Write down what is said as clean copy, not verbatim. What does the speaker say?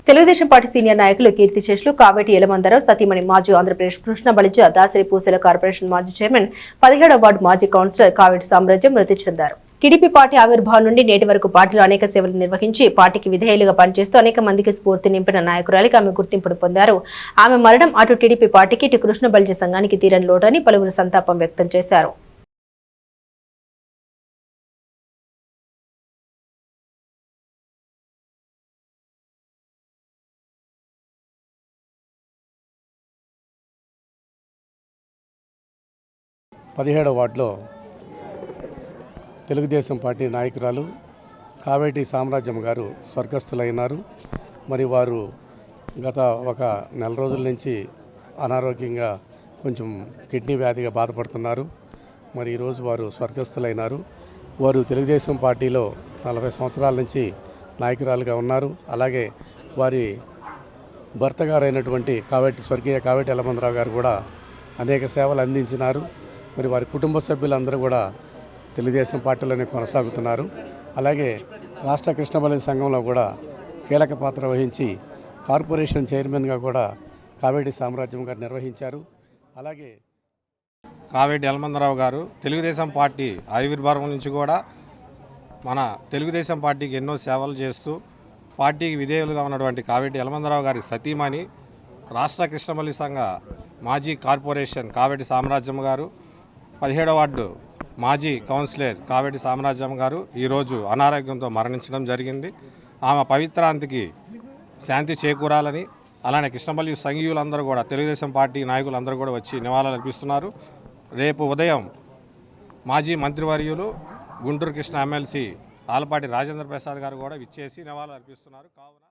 Telugu Desam party senior నాయకులు కీర్తిశేషులు కావేటి యలమందరావు సతీమణి మాజీ ఆంధ్రప్రదేశ్ కృష్ణ బలిజ దాసరి పూసల కార్పొరేషన్ మాజీ చైర్మన్ 17వ వార్డు మాజీ కౌన్సిలర్ కావేటి సామ్రాజ్యం మృతి చెందారు. టీడీపీ పార్టీ ఆవిర్భావం నుండి నేటి వరకు పార్టీలో అనేక సేవలు నిర్వహించి పార్టీకి విధేయులుగా పనిచేస్తూ అనేక మందికి స్ఫూర్తి నింపిన నాయకురాలికి ఆమె గుర్తింపును పొందారు. ఆమె మరణం అటు టీడీపీ పార్టీకి ఇటు కృష్ణ బలిజ సంఘానికి తీరని లోటని పలువురు సంతాపం వ్యక్తం చేశారు. పదిహేడవ వార్డులో తెలుగుదేశం పార్టీ నాయకురాలు కావేటి సామ్రాజ్యం గారు స్వర్గస్థులైనారు. మరి వారు గత ఒక నెల రోజుల నుంచి అనారోగ్యంగా కొంచెం కిడ్నీ వ్యాధిగా బాధపడుతున్నారు. మరి ఈరోజు వారు స్వర్గస్థులైనారు. వారు తెలుగుదేశం పార్టీలో 40 సంవత్సరాల నుంచి నాయకురాలుగా ఉన్నారు. అలాగే వారి భర్త గారైనటువంటి స్వర్గీయ కావేటి యలమందరావు గారు కూడా అనేక సేవలు అందించినారు. మరి వారి కుటుంబ సభ్యులందరూ కూడా తెలుగుదేశం పార్టీలోనే కొనసాగుతున్నారు. అలాగే రాష్ట్ర కృష్ణ బలిజ సంఘంలో కూడా కీలక పాత్ర వహించి కార్పొరేషన్ చైర్మన్గా కూడా కావేటి సామ్రాజ్యం గారు నిర్వహించారు. అలాగే కావేటి యలమందరావు గారు తెలుగుదేశం పార్టీ ఆవిర్భావం నుంచి కూడా మన తెలుగుదేశం పార్టీకి ఎన్నో సేవలు చేస్తూ పార్టీకి విధేయులుగా ఉన్నటువంటి కావేటి యలమందరావు గారి సతీమణి రాష్ట్ర కృష్ణ బలిజ సంఘ మాజీ కార్పొరేషన్ కావేటి సామ్రాజ్యం గారు, 17వ వార్డు మాజీ కౌన్సిలర్ కావేటి సామ్రాజ్యం గారు ఈరోజు అనారోగ్యంతో మరణించడం జరిగింది. ఆమె పవిత్రాంతికి శాంతి చేకూరాలని, అలానే కృష్ణ బలిజ సంఘీయులందరూ కూడా తెలుగుదేశం పార్టీ నాయకులందరూ కూడా వచ్చి నివాళులు అర్పిస్తున్నారు. రేపు ఉదయం మాజీ మంత్రివర్యులు గుంటూరు కృష్ణ ఎమ్మెల్సీ ఆలపాటి రాజేంద్ర ప్రసాద్ గారు కూడా విచ్చేసి నివాళులు అర్పిస్తున్నారు. కావున